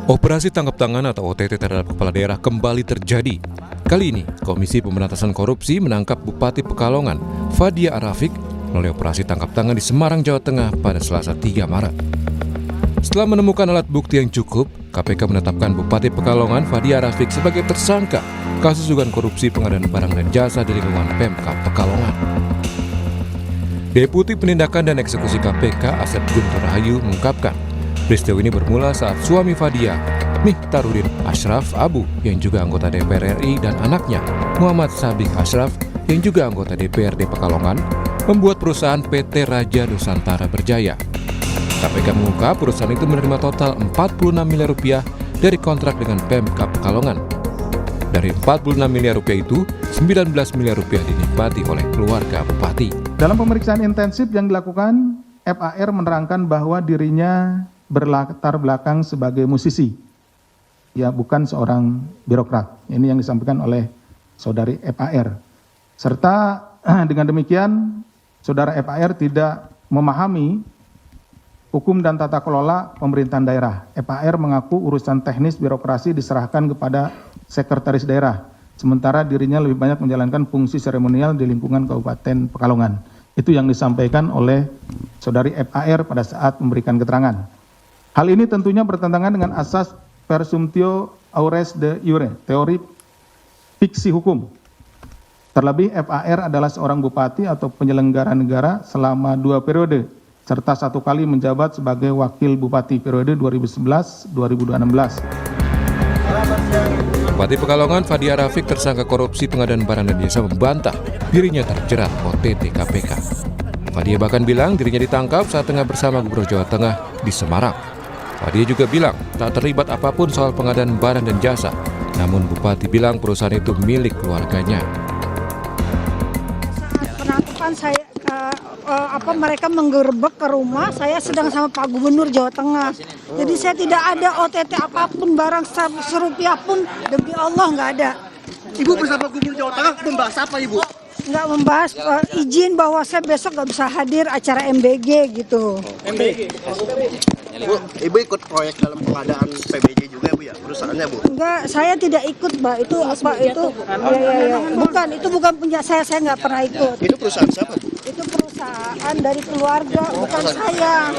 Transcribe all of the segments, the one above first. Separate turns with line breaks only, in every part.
Operasi tangkap tangan atau OTT terhadap kepala daerah kembali terjadi. Kali ini, Komisi Pemberantasan Korupsi menangkap Bupati Pekalongan, Fadia Arafik, melalui operasi tangkap tangan di Semarang, Jawa Tengah pada Selasa 3 Maret. Setelah menemukan alat bukti yang cukup, KPK menetapkan Bupati Pekalongan, Fadia Arafik sebagai tersangka kasus dugaan korupsi pengadaan barang dan jasa di lingkungan Pemkab Pekalongan. Deputi Penindakan dan Eksekusi KPK Asep Guntur Rahayu mengungkapkan, peristiwa ini bermula saat suami Fadia, Mihtarudin Ashraf Abu, yang juga anggota DPR RI, dan anaknya, Muhammad Sabik Ashraf, yang juga anggota DPRD Pekalongan, membuat perusahaan PT Raja Nusantara Berjaya. KPK mengungkap perusahaan itu menerima total 46 miliar rupiah dari kontrak dengan Pemkab Pekalongan. Dari 46 miliar rupiah itu, 19 miliar rupiah dinikmati oleh keluarga Bupati.
Dalam pemeriksaan intensif yang dilakukan, FAR menerangkan bahwa dirinya berlatar belakang sebagai musisi, ya bukan seorang birokrat. Ini yang disampaikan oleh saudari FAR. Serta dengan demikian, saudara FAR tidak memahami hukum dan tata kelola pemerintahan daerah. FAR mengaku urusan teknis birokrasi diserahkan kepada sekretaris daerah, sementara dirinya lebih banyak menjalankan fungsi seremonial di lingkungan Kabupaten Pekalongan. Itu yang disampaikan oleh saudari FAR pada saat memberikan keterangan. Hal ini tentunya bertentangan dengan asas presumptio aures de iure, teori fiksi hukum. Terlebih FAR adalah seorang bupati atau penyelenggara negara selama 2 periode, serta 1 kali menjabat sebagai wakil bupati periode 2011-2016.
Bupati Pekalongan, Fadia Arafik, tersangka korupsi pengadaan barang dan jasa, membantah dirinya terjerat OTT KPK. Fadia bahkan bilang dirinya ditangkap saat tengah bersama Gubernur Jawa Tengah di Semarang. Fadia juga bilang tak terlibat apapun soal pengadaan barang dan jasa, namun Bupati bilang perusahaan itu milik keluarganya.
Penangkapan saya, mereka menggerebek ke rumah, saya sedang sama Pak Gubernur Jawa Tengah. Jadi saya tidak ada OTT apapun, barang serupiah pun, demi Allah nggak ada.
Ibu bersama Gubernur Jawa Tengah membahas apa, Ibu?
Nggak membahas izin bahwa saya besok nggak bisa hadir acara MBG gitu.
MBG? Ibu ikut proyek dalam pengadaan PBJ juga, Bu, ya? Perusahaannya, Bu?
Enggak, saya tidak ikut, Mbak. Itu apa itu? Ya. Bukan, itu bukan punya saya nggak pernah ikut.
Itu perusahaan siapa, Bu?
Itu perusahaan dari keluarga, bukan saya.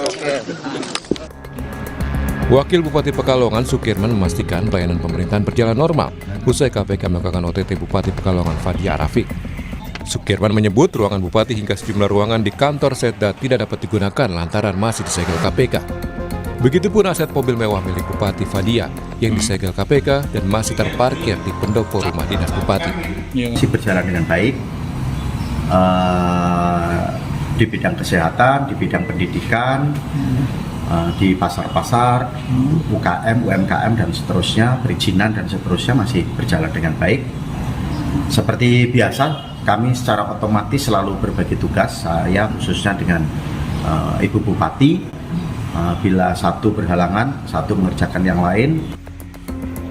Wakil Bupati Pekalongan, Sukirman, memastikan pelayanan pemerintahan berjalan normal usai KPK melakukan OTT Bupati Pekalongan, Fadia Arafik. Sukirman menyebut ruangan Bupati hingga sejumlah ruangan di kantor Setda tidak dapat digunakan lantaran masih disegel KPK. Begitupun aset mobil mewah milik Bupati Fadia yang disegel KPK dan masih terparkir di pendopo rumah dinas Bupati.
Masih berjalan dengan baik di bidang kesehatan, di bidang pendidikan, di pasar-pasar, UKM, UMKM, dan seterusnya, perizinan dan seterusnya masih berjalan dengan baik. Seperti biasa, kami secara otomatis selalu berbagi tugas, saya khususnya dengan Ibu Bupati. Bila satu berhalangan, satu mengerjakan yang lain.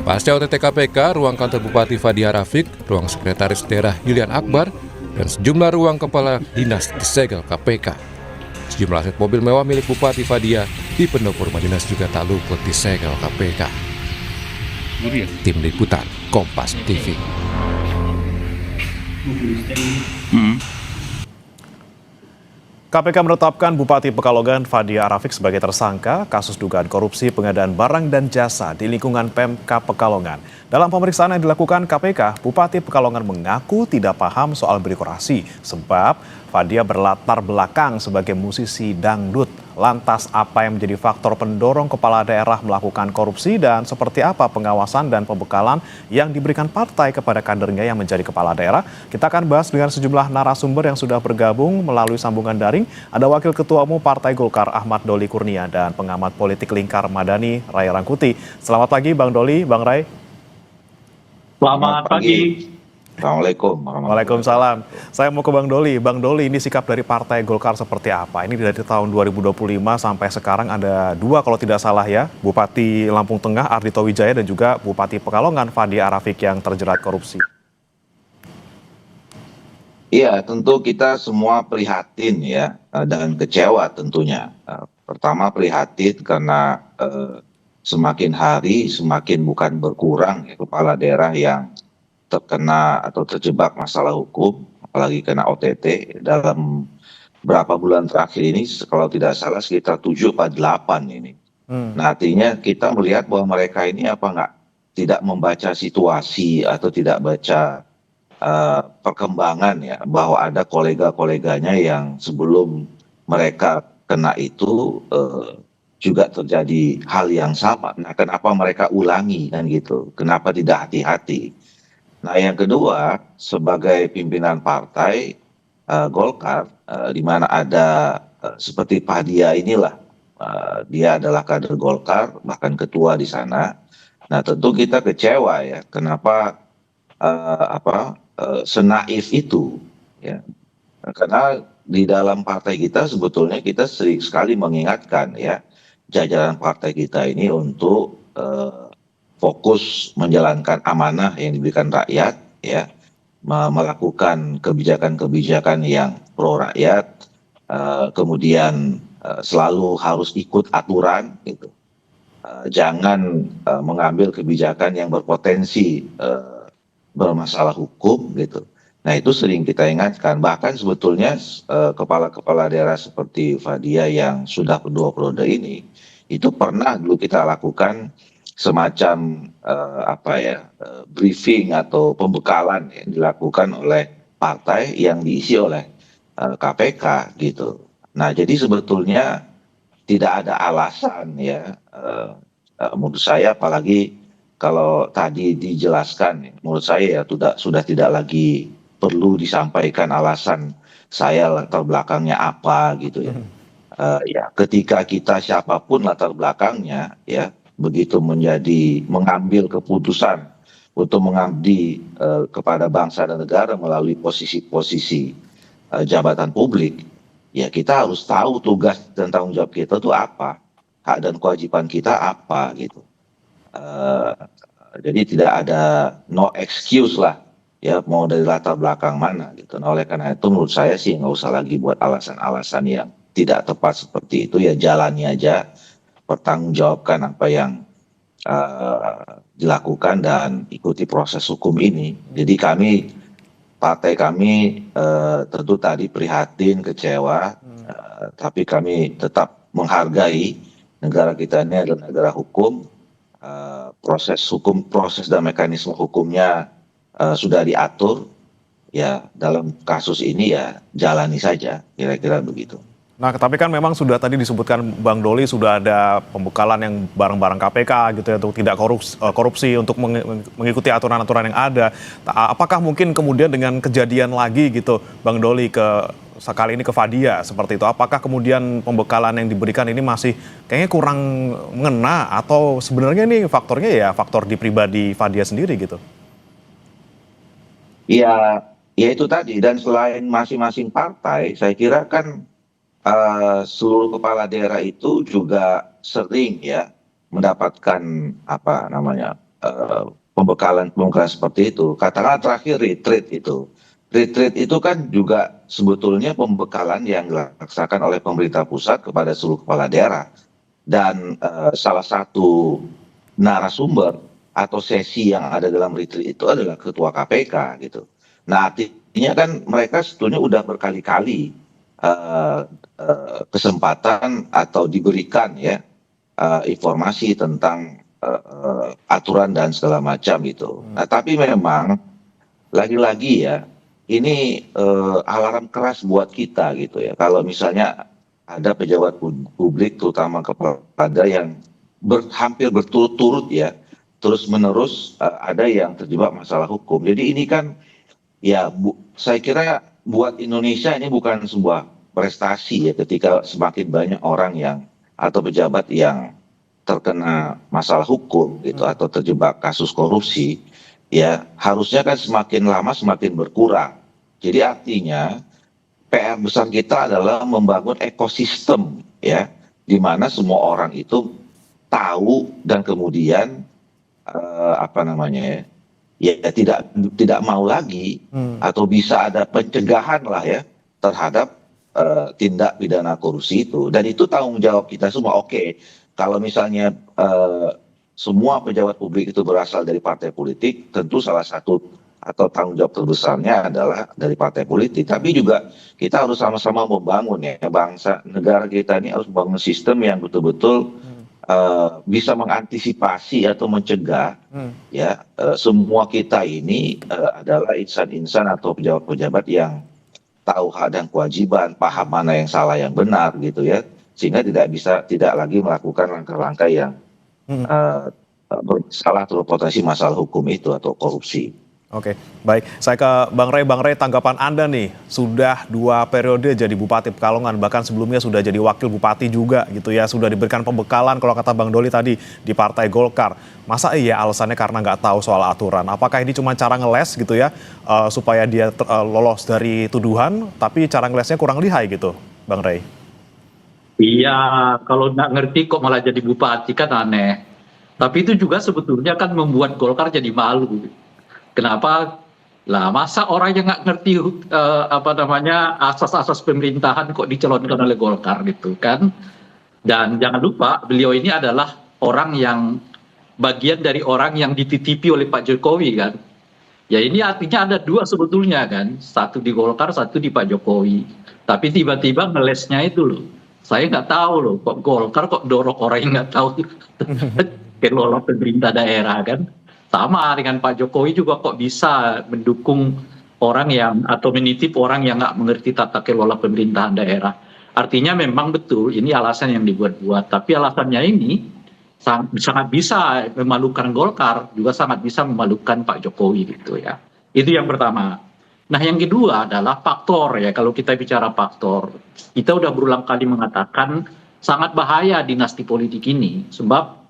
Pasca OTT KPK, ruang kantor Bupati Fadia Arafik, ruang Sekretaris Daerah Yulian Akbar, dan sejumlah ruang kepala dinas disegel KPK. Sejumlah aset mobil mewah milik Bupati Fadia di pendopo rumah dinas juga tak luput disegel KPK. Tim Liputan Kompas TV.
KPK menetapkan Bupati Pekalongan Fadia Arafik sebagai tersangka kasus dugaan korupsi pengadaan barang dan jasa di lingkungan Pemkab Pekalongan. Dalam pemeriksaan yang dilakukan KPK, Bupati Pekalongan mengaku tidak paham soal birokrasi sebab Fadia berlatar belakang sebagai musisi dangdut. Lantas apa yang menjadi faktor pendorong kepala daerah melakukan korupsi dan seperti apa pengawasan dan pembekalan yang diberikan partai kepada kadernya yang menjadi kepala daerah? Kita akan bahas dengan sejumlah narasumber yang sudah bergabung melalui sambungan daring. Ada Wakil Ketua Umum Partai Golkar Ahmad Doli Kurnia dan pengamat politik Lingkar Madani Ray Rangkuti. Selamat pagi Bang Doli, Bang Ray.
Selamat pagi. Assalamualaikum.
Waalaikumsalam. Saya mau ke Bang Doli. Bang Doli, ini sikap dari Partai Golkar seperti apa? Ini dari tahun 2025 sampai sekarang ada 2 kalau tidak salah ya, Bupati Lampung Tengah Ardhito Wijaya dan juga Bupati Pekalongan Fadia Arafik yang terjerat korupsi.
Iya, tentu kita semua prihatin ya dan kecewa tentunya. Pertama prihatin karena semakin hari semakin bukan berkurang ya, kepala daerah yang terkena atau terjebak masalah hukum, apalagi kena OTT dalam berapa bulan terakhir ini, kalau tidak salah sekitar 7 atau 8 ini. Nah, artinya kita melihat bahwa mereka ini tidak membaca situasi atau tidak baca perkembangan ya, bahwa ada kolega-koleganya yang sebelum mereka kena itu juga terjadi hal yang sama. Nah, kenapa mereka ulangi kan gitu? Kenapa tidak hati-hati? Nah, yang kedua, sebagai pimpinan partai Golkar, di mana ada seperti Pak Dia inilah, dia adalah kader Golkar, bahkan ketua di sana. Nah, tentu kita kecewa ya, kenapa senaif itu, ya. Karena di dalam partai kita sebetulnya kita sering sekali mengingatkan ya, jajaran partai kita ini untuk fokus menjalankan amanah yang diberikan rakyat, ya, melakukan kebijakan-kebijakan yang pro rakyat, kemudian selalu harus ikut aturan gitu. Jangan mengambil kebijakan yang berpotensi bermasalah hukum gitu. Nah, itu sering kita ingatkan. Bahkan sebetulnya kepala-kepala daerah seperti Fadia yang sudah kedua periode ini itu pernah dulu kita lakukan semacam briefing atau pembekalan yang dilakukan oleh partai yang diisi oleh KPK gitu. Nah, jadi sebetulnya tidak ada alasan ya, menurut saya, apalagi kalau tadi dijelaskan, menurut saya ya sudah tidak lagi perlu disampaikan alasan saya latar belakangnya apa gitu ya. Ya, ketika kita siapapun latar belakangnya ya, begitu mengambil keputusan untuk mengabdi kepada bangsa dan negara melalui posisi-posisi jabatan publik, ya kita harus tahu tugas dan tanggung jawab kita itu apa, hak dan kewajiban kita apa gitu. Jadi tidak ada no excuse lah ya, mau dari latar belakang mana gitu. Nah, oleh karena itu menurut saya sih nggak usah lagi buat alasan-alasan yang tidak tepat seperti itu, ya jalani aja, pertanggungjawabkan apa yang dilakukan dan ikuti proses hukum ini. Jadi partai kami tentu tadi prihatin, kecewa, tapi kami tetap menghargai negara kita ini adalah negara hukum. Proses dan mekanisme hukumnya sudah diatur, ya dalam kasus ini ya jalani saja, kira-kira begitu.
Nah, tapi kan memang sudah tadi disebutkan Bang Doli, sudah ada pembekalan yang bareng-bareng KPK gitu ya, untuk tidak korupsi untuk mengikuti aturan-aturan yang ada. Apakah mungkin kemudian dengan kejadian lagi gitu Bang Doli sekali ini ke Fadia seperti itu, apakah kemudian pembekalan yang diberikan ini masih kayaknya kurang mengena, atau sebenarnya ini faktornya ya faktor di pribadi Fadia sendiri gitu?
Ya itu tadi, dan selain masing-masing partai, saya kira kan seluruh kepala daerah itu juga sering ya mendapatkan pembekalan seperti itu. Katakanlah terakhir retreat itu kan juga sebetulnya pembekalan yang dilaksanakan oleh pemerintah pusat kepada seluruh kepala daerah, dan salah satu narasumber atau sesi yang ada dalam retreat itu adalah ketua KPK gitu. Nah, artinya kan mereka sebetulnya udah berkali-kali kesempatan atau diberikan ya informasi tentang aturan dan segala macam gitu. Nah, tapi memang lagi-lagi ya ini alarm keras buat kita gitu ya, kalau misalnya ada pejabat publik terutama kepada yang hampir berturut-turut ya terus-menerus ada yang terjebak masalah hukum. Jadi ini kan ya saya kira buat Indonesia ini bukan sebuah prestasi ya, ketika semakin banyak orang atau pejabat yang terkena masalah hukum gitu atau terjebak kasus korupsi, ya harusnya kan semakin lama semakin berkurang. Jadi artinya PR besar kita adalah membangun ekosistem ya, di mana semua orang itu tahu dan kemudian ya tidak mau lagi atau bisa ada pencegahan lah ya terhadap tindak pidana korupsi itu, dan itu tanggung jawab kita semua. Oke, kalau misalnya semua pejabat publik itu berasal dari partai politik, tentu salah satu atau tanggung jawab terbesarnya adalah dari partai politik. Tapi juga kita harus sama-sama membangun ya bangsa negara kita ini harus membangun sistem yang betul-betul bisa mengantisipasi atau mencegah ya semua kita ini adalah insan-insan atau pejabat-pejabat yang tahu hak dan kewajiban, paham mana yang salah yang benar gitu ya, sehingga tidak lagi melakukan langkah-langkah yang salah atau potensi masalah hukum itu atau korupsi.
Oke, baik. Saya ke Bang Rey. Bang Rey, tanggapan Anda nih, sudah 2 periode jadi Bupati Pekalongan, bahkan sebelumnya sudah jadi Wakil Bupati juga gitu ya, sudah diberikan pembekalan kalau kata Bang Doli tadi di Partai Golkar. Masa iya alasannya karena nggak tahu soal aturan? Apakah ini cuma cara ngeles gitu ya, supaya dia lolos dari tuduhan, tapi cara ngelesnya kurang lihai gitu, Bang Rey?
Iya, kalau nggak ngerti kok malah jadi bupati kan aneh. Tapi itu juga sebetulnya kan membuat Golkar jadi malu. Kenapa? Lah masa orang yang nggak ngerti asas-asas pemerintahan kok dicalonkan oleh Golkar gitu kan? Dan jangan lupa beliau ini adalah orang yang bagian dari orang yang dititipi oleh Pak Jokowi kan? Ya ini artinya ada 2 sebetulnya kan? Satu di Golkar, satu di Pak Jokowi. Tapi tiba-tiba ngelesnya itu loh. Saya nggak tahu loh, kok Golkar kok dorong orang yang nggak tahu kelola pemerintah daerah kan? Sama dengan Pak Jokowi juga kok bisa mendukung orang yang atau menitip orang yang nggak mengerti tata kelola pemerintahan daerah. Artinya memang betul ini alasan yang dibuat-buat, tapi alasannya ini sangat bisa memalukan Golkar, juga sangat bisa memalukan Pak Jokowi gitu ya. Itu yang pertama. Nah yang kedua adalah faktor ya, kalau kita bicara faktor, kita udah berulang kali mengatakan sangat bahaya dinasti politik ini, sebab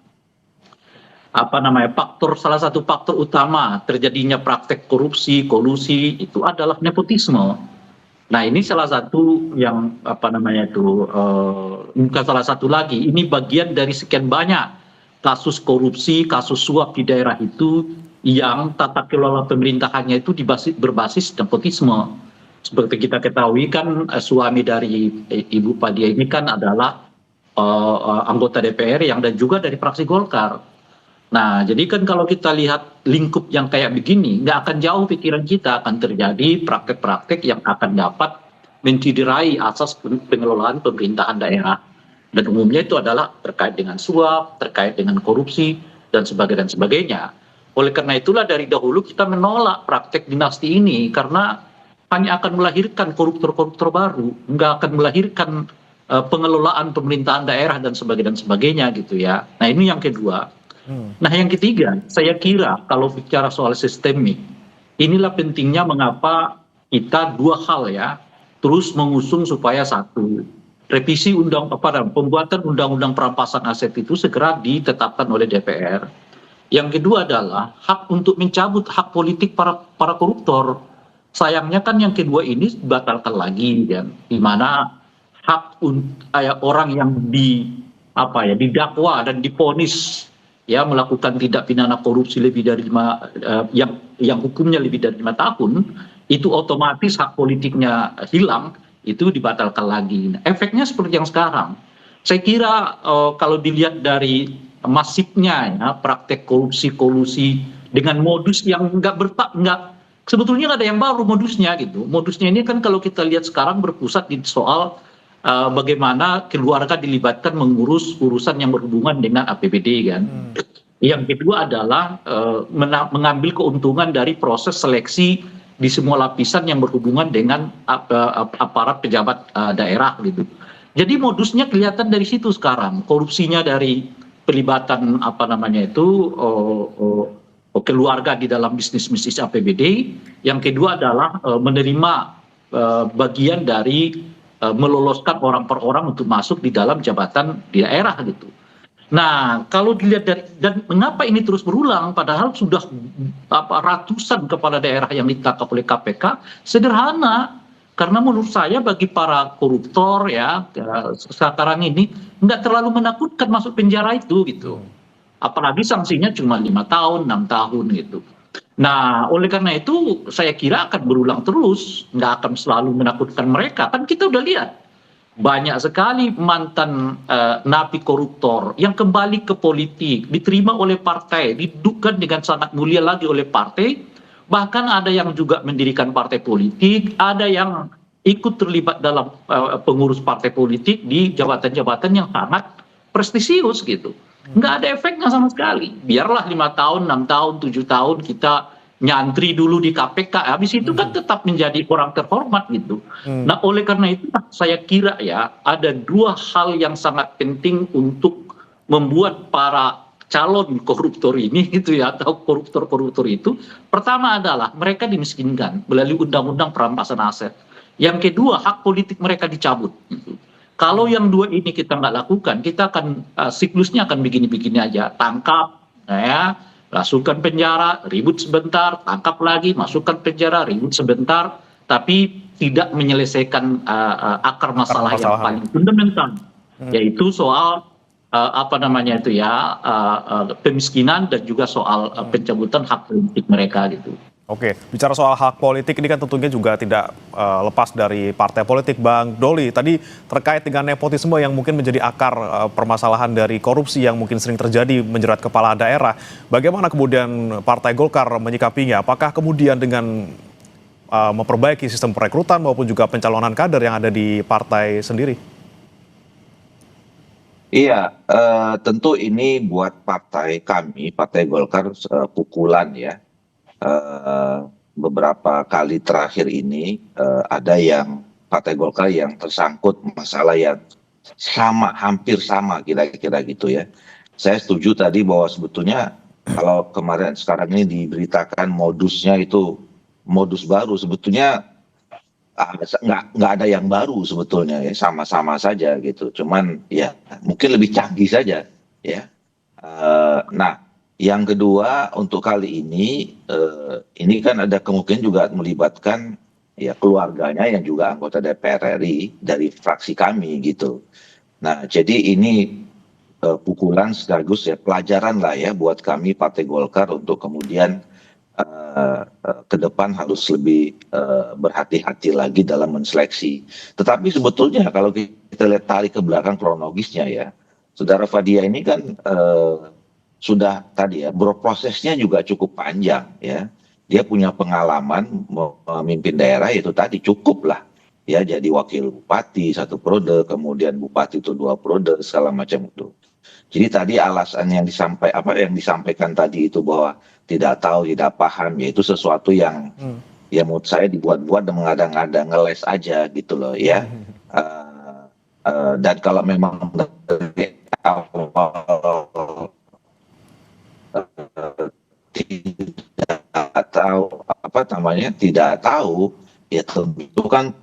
salah satu faktor utama terjadinya praktek korupsi, kolusi itu adalah nepotisme. Nah ini salah satu yang bukan salah satu lagi, ini bagian dari sekian banyak kasus korupsi, kasus suap di daerah itu yang tata kelola pemerintahannya itu berbasis nepotisme. Seperti kita ketahui kan suami dari Ibu Fadia ini kan adalah anggota DPR dan juga dari fraksi Golkar. Nah, jadi kan kalau kita lihat lingkup yang kayak begini, nggak akan jauh pikiran kita akan terjadi praktek-praktek yang akan dapat menciderai asas pengelolaan pemerintahan daerah. Dan umumnya itu adalah terkait dengan suap, terkait dengan korupsi, dan sebagainya. Oleh karena itulah dari dahulu kita menolak praktek dinasti ini, karena hanya akan melahirkan koruptor-koruptor baru, nggak akan melahirkan pengelolaan pemerintahan daerah dan sebagainya gitu ya. Nah ini yang kedua. Nah yang ketiga, saya kira kalau bicara soal sistemik, inilah pentingnya mengapa kita 2 hal ya, terus mengusung supaya satu, revisi pembuatan undang-undang perampasan aset itu segera ditetapkan oleh DPR. Yang kedua adalah hak untuk mencabut hak politik para koruptor. Sayangnya kan yang kedua ini dibatalkan lagi, dan di mana hak orang yang didakwa dan divonis ya melakukan tindak pidana korupsi lebih dari yang hukumnya lebih dari 5 tahun, itu otomatis hak politiknya hilang, itu dibatalkan lagi. Nah, efeknya seperti yang sekarang. Saya kira kalau dilihat dari masifnya ya praktek korupsi kolusi dengan modus yang sebetulnya nggak ada yang baru modusnya gitu. Modusnya ini kan kalau kita lihat sekarang berpusat di soal bagaimana keluarga dilibatkan mengurus urusan yang berhubungan dengan APBD kan. Yang kedua adalah mengambil keuntungan dari proses seleksi di semua lapisan yang berhubungan dengan aparat pejabat daerah gitu. Jadi modusnya kelihatan dari situ sekarang. Korupsinya dari pelibatan keluarga di dalam bisnis APBD. Yang kedua adalah menerima bagian dari meloloskan orang per orang untuk masuk di dalam jabatan di daerah gitu. Nah, kalau dilihat dan mengapa ini terus berulang padahal sudah ratusan kepala daerah yang ditangkap oleh KPK, sederhana. Karena menurut saya bagi para koruptor ya sekarang ini nggak terlalu menakutkan masuk penjara itu gitu. Apalagi sanksinya cuma 5 tahun, 6 tahun gitu. Nah, oleh karena itu saya kira akan berulang terus, nggak akan selalu menakutkan mereka. Kan kita udah lihat banyak sekali mantan napi koruptor yang kembali ke politik, diterima oleh partai, didudukkan dengan sangat mulia lagi oleh partai, bahkan ada yang juga mendirikan partai politik, ada yang ikut terlibat dalam pengurus partai politik di jabatan-jabatan yang sangat prestisius gitu. Nggak ada efeknya sama sekali. Biarlah 5 tahun, 6 tahun, 7 tahun kita nyantri dulu di KPK, habis itu kan tetap menjadi orang terhormat gitu. Nah, oleh karena itu saya kira ya ada 2 hal yang sangat penting untuk membuat para calon koruptor ini gitu ya, atau koruptor-koruptor itu. Pertama adalah mereka dimiskinkan melalui undang-undang perampasan aset. Yang kedua, hak politik mereka dicabut gitu. Kalau yang 2 ini kita nggak lakukan, kita akan siklusnya akan begini-begini aja, tangkap ya, masukkan penjara, ribut sebentar, tangkap lagi, masukkan penjara, ribut sebentar, tapi tidak menyelesaikan akar masalah yang paling fundamental, yaitu soal pemiskinan dan juga soal pencabutan hak politik mereka gitu.
Oke, bicara soal hak politik ini kan tentunya juga tidak lepas dari partai politik, Bang Doli. Tadi terkait dengan nepotisme yang mungkin menjadi akar permasalahan dari korupsi yang mungkin sering terjadi menjerat kepala daerah. Bagaimana kemudian Partai Golkar menyikapinya? Apakah kemudian dengan memperbaiki sistem perekrutan maupun juga pencalonan kader yang ada di partai sendiri?
Iya, tentu ini buat partai kami, Partai Golkar, pukulan ya. Beberapa kali terakhir ini ada yang Partai Golkar yang tersangkut masalah yang hampir sama kira-kira gitu ya. Saya setuju tadi bahwa sebetulnya kalau sekarang ini diberitakan modusnya itu modus baru, sebetulnya nggak ada yang baru sebetulnya ya, sama-sama saja gitu. Cuman ya mungkin lebih canggih saja ya. Nah, yang kedua untuk kali ini kan ada kemungkinan juga melibatkan ya keluarganya yang juga anggota DPR RI dari fraksi kami gitu. Nah, jadi ini pukulan sekaligus ya pelajaran lah ya buat kami Partai Golkar untuk kemudian ke depan harus lebih berhati-hati lagi dalam menseleksi. Tetapi sebetulnya kalau kita lihat tarik ke belakang kronologisnya ya, Saudara Fadia ini kan sudah tadi ya berprosesnya juga cukup panjang ya. Dia punya pengalaman memimpin daerah itu tadi cukup lah ya, jadi wakil bupati 1 periode, kemudian bupati itu 2 periode, segala macam itu. Jadi tadi alasan yang disampaikan tadi itu bahwa tidak tahu, tidak paham, ya itu sesuatu yang ya menurut saya dibuat-buat dan mengada-ngada, ngeles aja gitu loh ya. Dan kalau memang dari awal tidak tahu ya tentu kan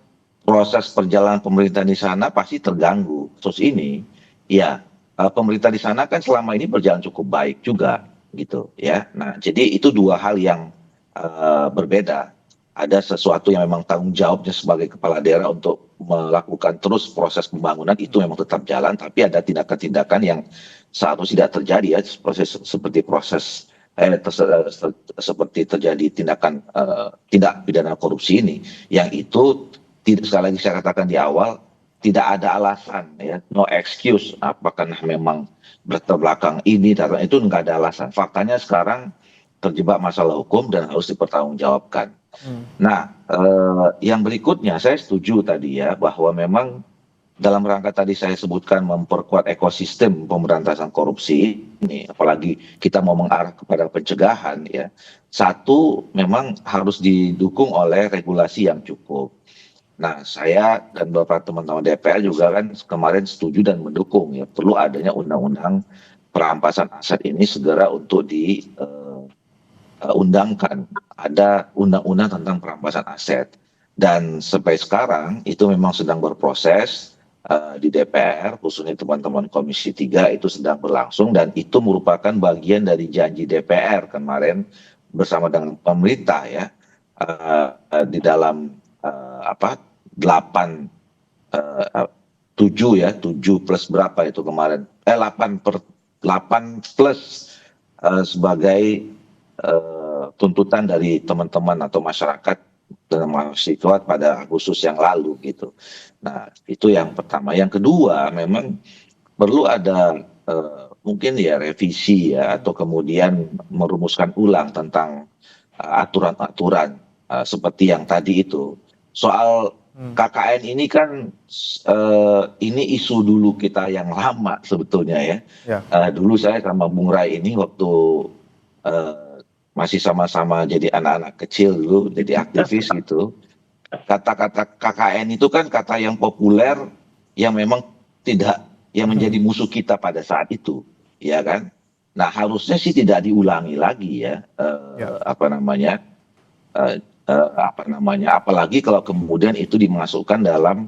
proses perjalanan pemerintah di sana pasti terganggu. Terus ini ya pemerintah di sana kan selama ini berjalan cukup baik juga gitu ya. Nah, jadi itu 2 hal yang berbeda. Ada sesuatu yang memang tanggung jawabnya sebagai kepala daerah untuk melakukan terus proses pembangunan itu memang tetap jalan, tapi ada tindakan-tindakan yang seharusnya tidak terjadi ya, seperti terjadi tindakan tindak pidana korupsi ini, yang itu tidak, sekali lagi saya katakan di awal, tidak ada alasan ya, no excuse. Apakah memang berlatar belakang ini dan itu nggak ada alasan. Faktanya sekarang terjebak masalah hukum dan harus dipertanggungjawabkan. Nah, yang berikutnya saya setuju tadi ya bahwa memang dalam rangka tadi saya sebutkan memperkuat ekosistem pemberantasan korupsi ini, apalagi kita mau mengarah kepada pencegahan ya. Satu, memang harus didukung oleh regulasi yang cukup. Nah, saya dan beberapa teman-teman DPR juga kan kemarin setuju dan mendukung ya perlu adanya undang-undang perampasan aset ini segera untuk diundangkan. Ada undang-undang tentang perampasan aset dan sampai sekarang itu memang sedang berproses di DPR, khususnya teman-teman Komisi 3 itu sedang berlangsung dan itu merupakan bagian dari janji DPR kemarin bersama dengan pemerintah ya di dalam 7 plus berapa itu kemarin 8 plus sebagai tuntutan dari teman-teman atau masyarakat mahasiswa pada Agustus yang lalu gitu. Nah, itu yang pertama. Yang kedua, memang perlu ada mungkin ya revisi ya, atau kemudian merumuskan ulang tentang aturan-aturan seperti yang tadi itu. Soal KKN ini kan ini isu dulu kita yang lama sebetulnya ya. Dulu saya sama Bung Rai ini waktu masih sama-sama jadi anak-anak kecil dulu, jadi aktivis gitu. Kata-kata KKN itu kan kata yang populer yang memang tidak, yang menjadi musuh kita pada saat itu, ya kan? Nah, harusnya sih tidak diulangi lagi ya, apalagi kalau kemudian itu dimasukkan dalam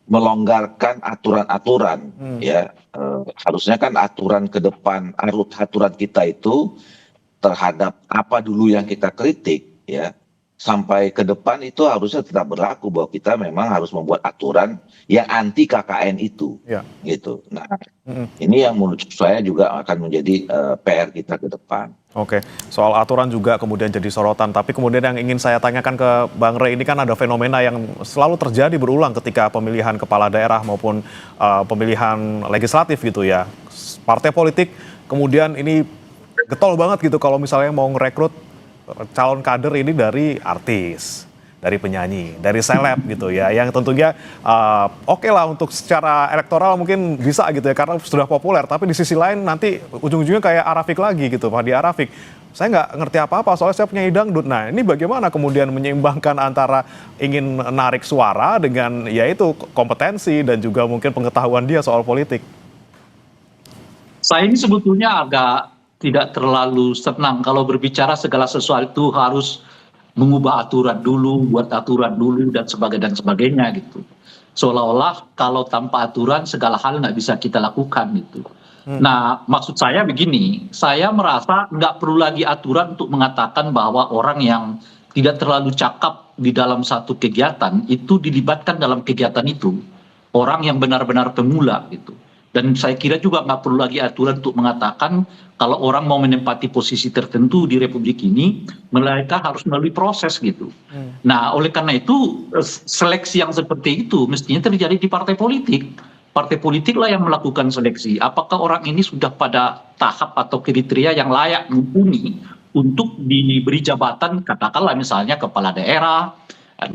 melonggarkan aturan-aturan, ya. Harusnya kan aturan ke depan, aturan kita itu terhadap apa dulu yang kita kritik, ya, sampai ke depan itu harusnya tetap berlaku bahwa kita memang harus membuat aturan yang anti KKN itu, gitu. Nah, ini yang menurut saya juga akan menjadi PR kita ke depan.
Oke, soal aturan juga kemudian jadi sorotan, tapi kemudian yang ingin saya tanyakan ke Bang Rey, ini kan ada fenomena yang selalu terjadi berulang ketika pemilihan kepala daerah maupun pemilihan legislatif gitu ya. Partai politik kemudian ini getol banget gitu kalau misalnya mau ngerekrut calon kader ini dari artis, dari penyanyi, dari seleb gitu ya, yang tentunya oke lah untuk secara elektoral mungkin bisa gitu ya karena sudah populer, tapi di sisi lain nanti ujung-ujungnya kayak Arafik lagi gitu, Fadi Arafik. Saya nggak ngerti apa-apa soalnya saya penyanyi dangdut. Nah, ini bagaimana kemudian menyeimbangkan antara ingin menarik suara dengan yaitu kompetensi dan juga mungkin pengetahuan dia soal politik?
Saya ini sebetulnya agak tidak terlalu senang kalau berbicara segala sesuatu harus mengubah aturan dulu, buat aturan dulu dan sebagainya gitu. Seolah-olah kalau tanpa aturan segala hal nggak bisa kita lakukan gitu. Nah, maksud saya begini, saya merasa nggak perlu lagi aturan untuk mengatakan bahwa orang yang tidak terlalu cakap di dalam satu kegiatan itu dilibatkan dalam kegiatan itu. Orang yang benar-benar pemula gitu. Dan saya kira juga nggak perlu lagi aturan untuk mengatakan kalau orang mau menempati posisi tertentu di Republik ini, mereka harus melalui proses gitu. Nah, oleh karena itu seleksi yang seperti itu mestinya terjadi di partai politik. Partai politik lah yang melakukan seleksi. Apakah orang ini sudah pada tahap atau kriteria yang layak mumpuni untuk diberi jabatan, katakanlah misalnya kepala daerah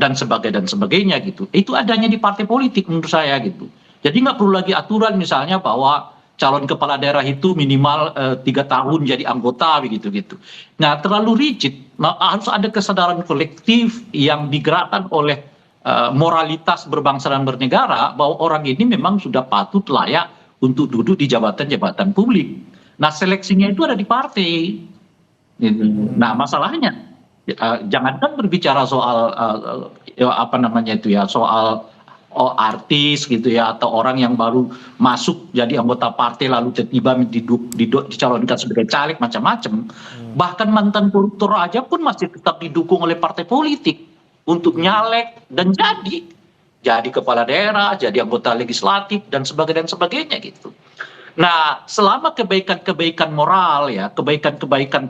dan sebagainya gitu. Itu adanya di partai politik menurut saya gitu. Jadi nggak perlu lagi aturan misalnya bahwa calon kepala daerah itu minimal 3 tahun jadi anggota begitu gitu. Nah, terlalu rigid. Nah, harus ada kesadaran kolektif yang digerakkan oleh moralitas berbangsa dan bernegara bahwa orang ini memang sudah patut layak untuk duduk di jabatan-jabatan publik. Nah, seleksinya itu ada di partai. Nah, masalahnya jangankan berbicara soal soal artis gitu ya, atau orang yang baru masuk jadi anggota partai lalu tiba-tiba dicalonkan sebagai caleg macam-macam. Bahkan mantan koruptor aja pun masih tetap didukung oleh partai politik untuk nyalek dan jadi kepala daerah, jadi anggota legislatif dan sebagainya gitu. Nah, selama kebaikan-kebaikan moral ya, kebaikan-kebaikan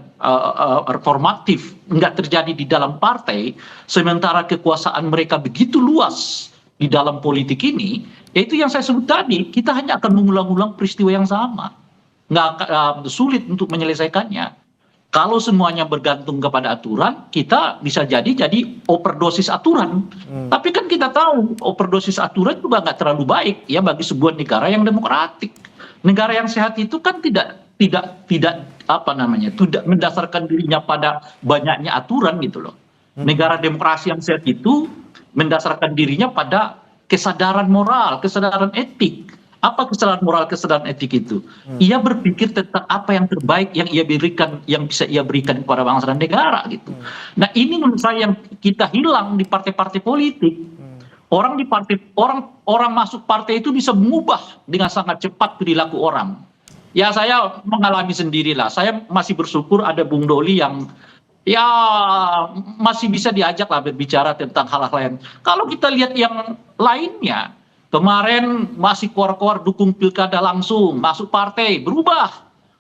reformatif nggak terjadi di dalam partai, sementara kekuasaan mereka begitu luas di dalam politik ini, yaitu yang saya sebut tadi, kita hanya akan mengulang-ulang peristiwa yang sama. Nggak sulit untuk menyelesaikannya. Kalau semuanya bergantung kepada aturan, kita bisa jadi overdosis aturan. Tapi kan kita tahu overdosis aturan juga nggak terlalu baik ya bagi sebuah negara yang demokratik. Negara yang sehat itu kan tidak mendasarkan dirinya pada banyaknya aturan gitu loh. Negara demokrasi yang sehat itu mendasarkan dirinya pada kesadaran moral, kesadaran etik. Apa kesadaran moral, kesadaran etik itu? Ia berpikir tentang apa yang terbaik yang ia berikan, yang bisa ia berikan kepada bangsa dan negara gitu. Nah, ini menurut saya yang kita hilang di partai-partai politik. Orang masuk partai itu bisa mengubah dengan sangat cepat perilaku orang. Ya, saya mengalami sendirilah. Saya masih bersyukur ada Bung Doli yang ya masih bisa diajak lah berbicara tentang hal-hal lain. Kalau kita lihat yang lainnya, kemarin masih keluar-keluar dukung pilkada langsung, masuk partai, berubah.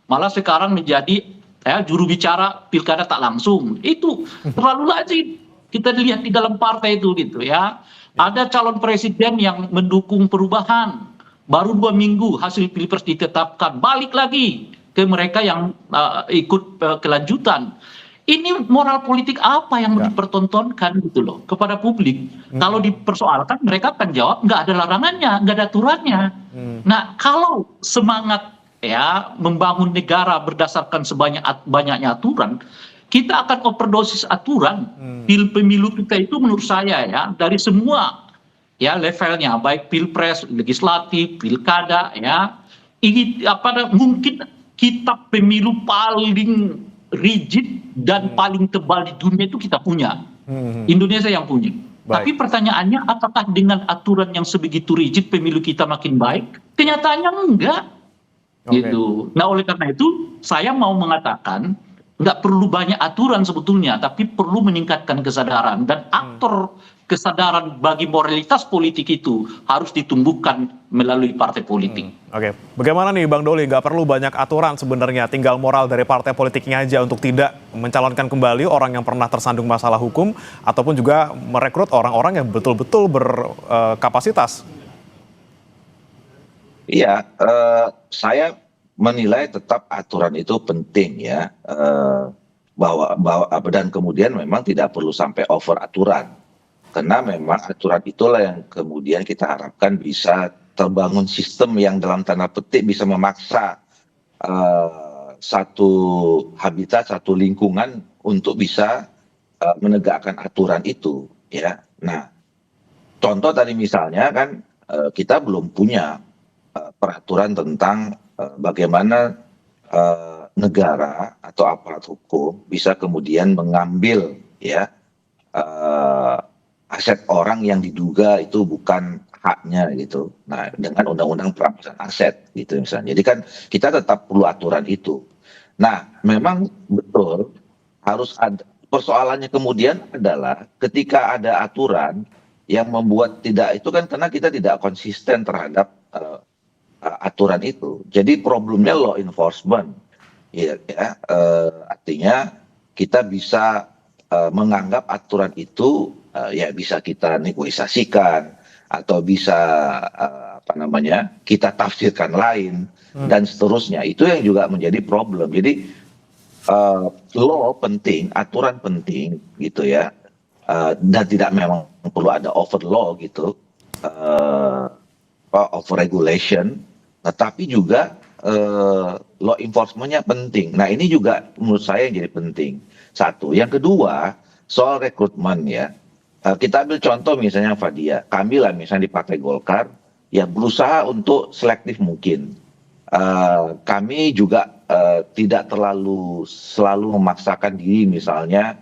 Malah sekarang menjadi ya juru bicara pilkada tak langsung, itu terlalu lazim kita lihat di dalam partai itu gitu ya. Ada calon presiden yang mendukung perubahan, baru 2 minggu hasil pilpres ditetapkan, balik lagi ke mereka yang ikut kelanjutan. Ini moral politik apa yang dipertontonkan gitu loh kepada publik. Kalau dipersoalkan mereka akan jawab nggak ada larangannya, nggak ada aturannya. Nah kalau semangat ya membangun negara berdasarkan banyaknya aturan, kita akan overdosis aturan. Pemilu kita itu menurut saya ya dari semua ya levelnya, baik pilpres, legislatif, pilkada ya, ini mungkin kitab pemilu paling rigid dan paling tebal di dunia itu kita punya. Indonesia yang punya. Tapi pertanyaannya apakah dengan aturan yang sebegitu rigid pemilu kita makin baik? Kenyataannya enggak. Gitu. Nah oleh karena itu saya mau mengatakan nggak perlu banyak aturan sebetulnya, tapi perlu meningkatkan kesadaran, dan aktor kesadaran bagi moralitas politik itu harus ditumbuhkan melalui partai politik.
Oke, bagaimana nih Bang Doli, nggak perlu banyak aturan sebenarnya, tinggal moral dari partai politiknya aja untuk tidak mencalonkan kembali orang yang pernah tersandung masalah hukum, ataupun juga merekrut orang-orang yang betul-betul berkapasitas.
Iya, saya menilai tetap aturan itu penting ya, bahwa dan kemudian memang tidak perlu sampai over aturan, karena memang aturan itulah yang kemudian kita harapkan bisa terbangun sistem yang dalam tanda petik bisa memaksa satu habitat, satu lingkungan untuk bisa menegakkan aturan itu ya. Nah contoh tadi misalnya kan kita belum punya peraturan tentang bagaimana negara atau aparat hukum bisa kemudian mengambil ya aset orang yang diduga itu bukan haknya gitu. Nah dengan undang-undang perampasan aset gitu misalnya. Jadi kan kita tetap perlu aturan itu. Nah memang betul harus ada, persoalannya kemudian adalah ketika ada aturan yang membuat tidak itu kan karena kita tidak konsisten terhadap aturan itu. Jadi problemnya law enforcement, artinya kita bisa menganggap aturan itu ya bisa kita negosiasikan atau bisa kita tafsirkan lain dan seterusnya. Itu yang juga menjadi problem. Jadi law penting, aturan penting gitu ya, dan tidak memang perlu ada over law gitu, over regulation. Nah, tapi juga law enforcement-nya penting. Nah, ini juga menurut saya yang jadi penting. Satu. Yang kedua, soal rekrutmen ya. Kita ambil contoh misalnya Fadia. Kami lah misalnya di Partai Golkar, ya berusaha untuk selektif mungkin. Kami juga tidak terlalu selalu memaksakan diri misalnya,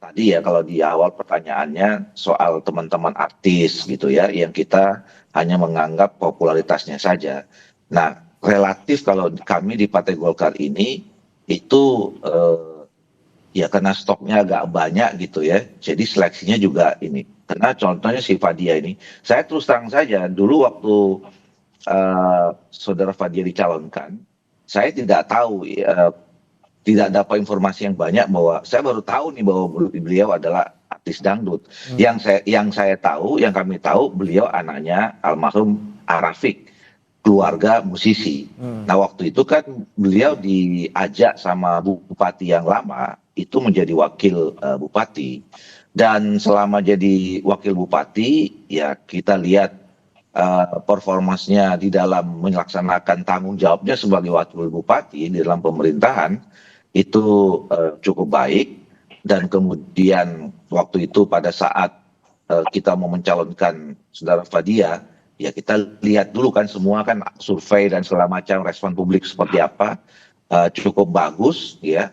tadi ya kalau di awal pertanyaannya soal teman-teman artis gitu ya, yang kita hanya menganggap popularitasnya saja. Nah, relatif kalau kami di Partai Golkar ini itu ya karena stoknya agak banyak gitu ya, jadi seleksinya juga ini. Karena contohnya si Fadia ini, saya terus terang saja dulu waktu saudara Fadia dicalonkan, saya tidak tahu, tidak dapat informasi yang banyak bahwa saya baru tahu nih bahwa beliau adalah artis dangdut. Yang saya tahu, yang kami tahu, beliau anaknya almarhum Arafiq, keluarga musisi. Nah waktu itu kan beliau diajak sama bupati yang lama itu menjadi wakil bupati, dan selama jadi wakil bupati ya kita lihat performasnya di dalam melaksanakan tanggung jawabnya sebagai wakil bupati di dalam pemerintahan itu cukup baik. Dan kemudian waktu itu pada saat kita mau mencalonkan saudara Fadia, ya kita lihat dulu kan semua kan survei dan segala macam respon publik seperti apa, cukup bagus ya.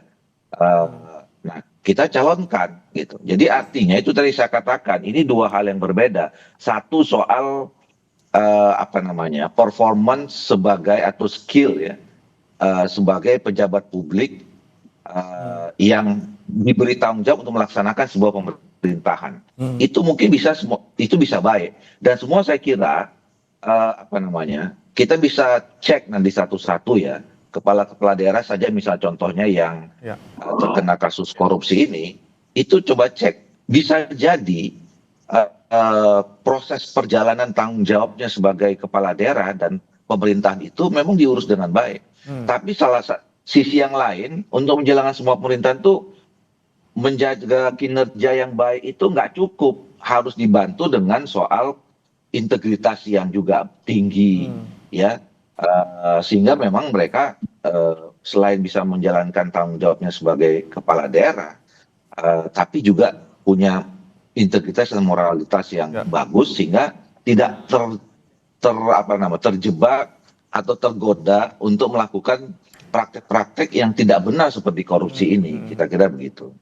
Nah kita calonkan gitu. Jadi artinya itu tadi saya katakan ini dua hal yang berbeda. Satu soal performance sebagai atau skill ya, sebagai pejabat publik yang diberi tanggung jawab untuk melaksanakan sebuah pemerintahan. Itu mungkin itu bisa baik, dan semua saya kira kita bisa cek nanti satu-satu ya, kepala-kepala daerah saja, misal contohnya yang
Ya.
terkena kasus korupsi ini, itu coba cek, bisa jadi proses perjalanan tanggung jawabnya sebagai kepala daerah dan pemerintahan itu memang diurus dengan baik. Tapi sisi yang lain, untuk menjalankan semua pemerintahan itu menjaga kinerja yang baik itu nggak cukup, harus dibantu dengan soal integritas yang juga tinggi, ya. Sehingga memang mereka selain bisa menjalankan tanggung jawabnya sebagai kepala daerah, tapi juga punya integritas dan moralitas yang bagus, sehingga tidak terjebak atau tergoda untuk melakukan praktek-praktek yang tidak benar seperti korupsi ini. Kita kira begitu.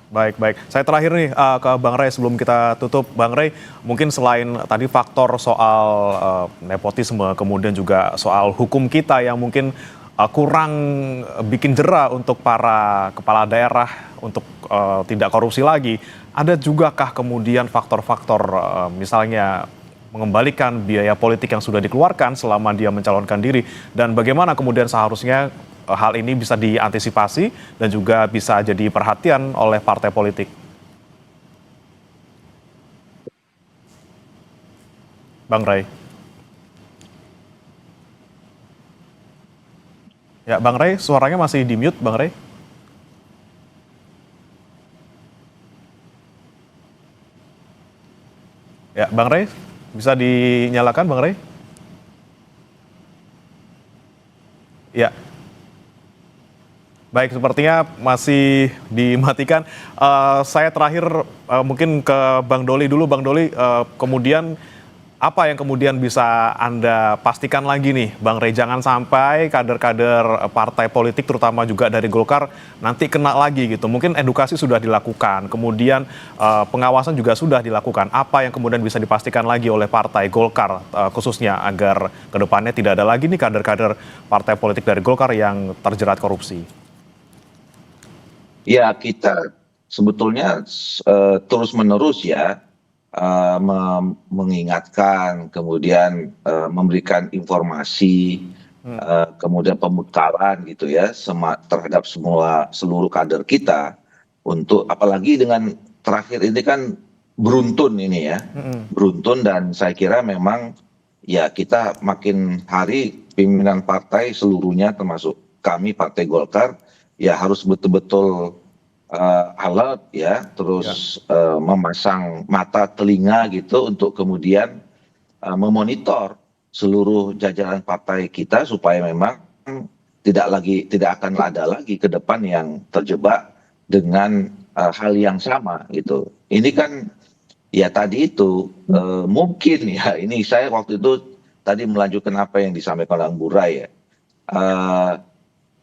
Baik. Saya terakhir nih ke Bang Rey sebelum kita tutup. Bang Rey, mungkin selain tadi faktor soal nepotisme, kemudian juga soal hukum kita yang mungkin kurang bikin jera untuk para kepala daerah untuk tidak korupsi lagi, ada jugakah kemudian faktor-faktor misalnya mengembalikan biaya politik yang sudah dikeluarkan selama dia mencalonkan diri, dan bagaimana kemudian seharusnya hal ini bisa diantisipasi dan juga bisa jadi perhatian oleh partai politik? Bang Rey. Ya, Bang Rey, suaranya masih di mute, Bang Rey. Ya, Bang Rey, bisa dinyalakan, Bang Rey? Ya. Baik, sepertinya masih dimatikan. Saya terakhir mungkin ke Bang Doli dulu. Bang Doli, kemudian apa yang kemudian bisa Anda pastikan lagi nih, Bang Rey, jangan sampai kader-kader partai politik terutama juga dari Golkar nanti kena lagi gitu. Mungkin edukasi sudah dilakukan, kemudian pengawasan juga sudah dilakukan. Apa yang kemudian bisa dipastikan lagi oleh partai Golkar khususnya agar kedepannya tidak ada lagi nih kader-kader partai politik dari Golkar yang terjerat korupsi?
Ya, kita sebetulnya terus-menerus ya mengingatkan, kemudian memberikan informasi, kemudian pemutaran gitu ya terhadap seluruh kader kita, untuk apalagi dengan terakhir ini kan beruntun ini ya, beruntun, dan saya kira memang ya kita makin hari pimpinan partai seluruhnya termasuk kami Partai Golkar ya harus betul-betul alert ya, terus memasang mata telinga gitu untuk kemudian memonitor seluruh jajaran partai kita supaya memang tidak akan ada lagi ke depan yang terjebak dengan hal yang sama gitu. Ini kan ya tadi itu mungkin ya, ini saya waktu itu tadi melanjutkan apa yang disampaikan oleh Bu Rai ya.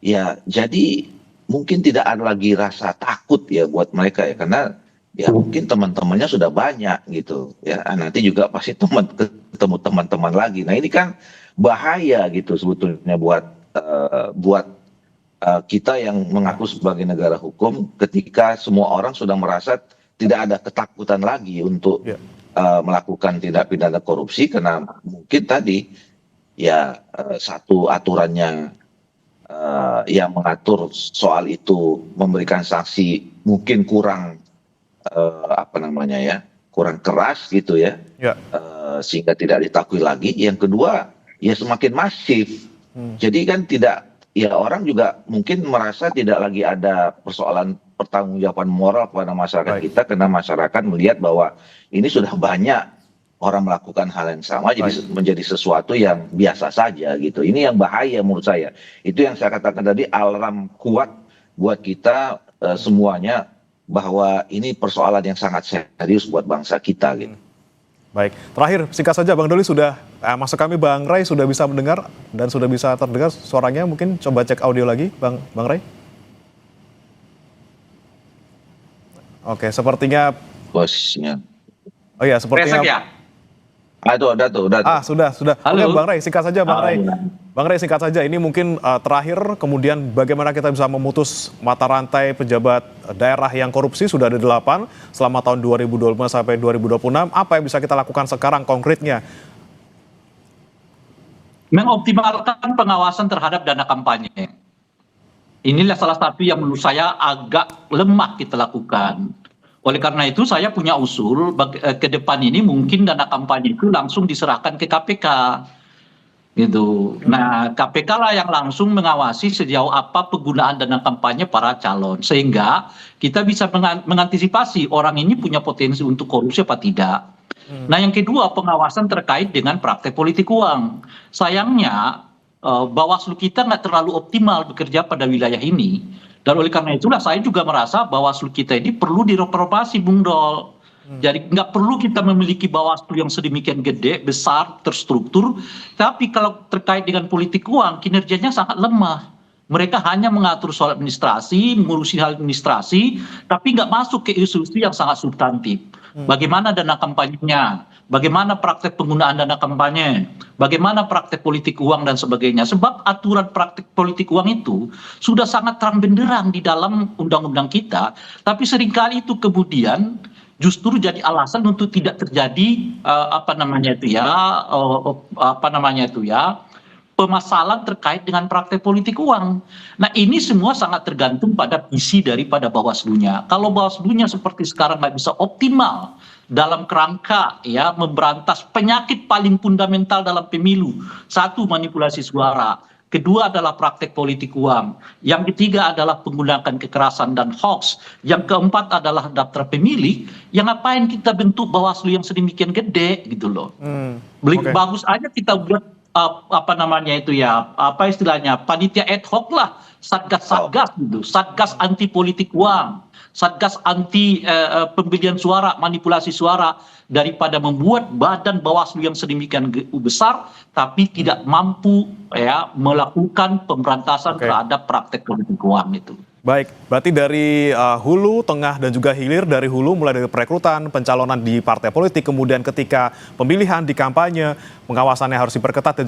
Ya jadi mungkin tidak ada lagi rasa takut ya buat mereka ya, karena ya mungkin teman-temannya sudah banyak gitu ya, nanti juga pasti ketemu teman-teman lagi. Nah ini kan bahaya gitu sebetulnya buat kita yang mengaku sebagai negara hukum, ketika semua orang sudah merasa tidak ada ketakutan lagi untuk melakukan tindak pidana korupsi, karena mungkin tadi ya satu aturannya yang mengatur soal itu memberikan sanksi mungkin kurang kurang keras gitu ya, sehingga tidak ditakui lagi. Yang kedua ya semakin masif, jadi kan orang juga mungkin merasa tidak lagi ada persoalan pertanggungjawaban moral kepada masyarakat kita, karena masyarakat melihat bahwa ini sudah banyak orang melakukan hal yang sama, jadi menjadi sesuatu yang biasa saja gitu. Ini yang bahaya menurut saya. Itu yang saya katakan tadi, alarm kuat buat kita semuanya, bahwa ini persoalan yang sangat serius buat bangsa kita gitu.
Baik, terakhir singkat saja Bang Doli, sudah masuk kami Bang Rey sudah bisa mendengar dan sudah bisa terdengar suaranya, mungkin coba cek audio lagi Bang Rey. Oke, sepertinya
Bosnya.
Oh iya, sepertinya
Udah tuh.
Sudah.
Halo.
Oke, Bang Rey, singkat saja Bang Rey. Bang Rey, singkat saja. Ini mungkin terakhir, kemudian bagaimana kita bisa memutus mata rantai pejabat daerah yang korupsi, sudah ada 8 selama tahun 2025 sampai 2026. Apa yang bisa kita lakukan sekarang konkretnya?
mengoptimalkan pengawasan terhadap dana kampanye. Inilah salah satu yang menurut saya agak lemah kita lakukan. Oleh karena itu saya punya usul ke depan ini mungkin dana kampanye itu langsung diserahkan ke KPK. Gitu. Nah, KPK lah yang langsung mengawasi sejauh apa penggunaan dana kampanye para calon. Sehingga kita bisa mengantisipasi orang ini punya potensi untuk korupsi apa tidak. Nah, yang kedua pengawasan terkait dengan praktek politik uang. Sayangnya Bawaslu kita nggak terlalu optimal bekerja pada wilayah ini. Dan oleh karena itulah saya juga merasa Bawaslu kita ini perlu direformasi, Bung Dol. Jadi nggak perlu kita memiliki Bawaslu yang sedemikian gede, besar, terstruktur. Tapi kalau terkait dengan politik uang, kinerjanya sangat lemah. Mereka hanya mengatur soal administrasi, mengurusi hal administrasi, tapi nggak masuk ke isu-isu yang sangat substantif. Bagaimana dana kampanyenya, bagaimana praktek penggunaan dana kampanye, bagaimana praktek politik uang dan sebagainya. Sebab aturan praktek politik uang itu sudah sangat terang benderang di dalam undang-undang kita, tapi seringkali itu kemudian justru jadi alasan untuk tidak terjadi permasalahan terkait dengan praktek politik uang. Nah ini semua sangat tergantung pada visi daripada Bawaslu-nya. Kalau Bawaslu-nya seperti sekarang nggak bisa optimal dalam kerangka ya memberantas penyakit paling fundamental dalam pemilu. Satu, manipulasi suara. Kedua adalah praktek politik uang. Yang ketiga adalah penggunaan kekerasan dan hoax. Yang keempat adalah daftar pemilih. Yang ngapain kita bentuk Bawaslu yang sedemikian gede gitu loh. Bagus aja kita buat panitia ad hoc lah, satgas gitu, satgas anti politik uang, satgas anti pembelian suara, manipulasi suara, daripada membuat badan Bawaslu yang sedemikian besar tapi tidak mampu ya melakukan pemberantasan terhadap praktek politik uang itu.
Baik, berarti dari hulu, tengah, dan juga hilir. Dari hulu mulai dari perekrutan, pencalonan di partai politik, kemudian ketika pemilihan di kampanye, pengawasannya harus diperketat.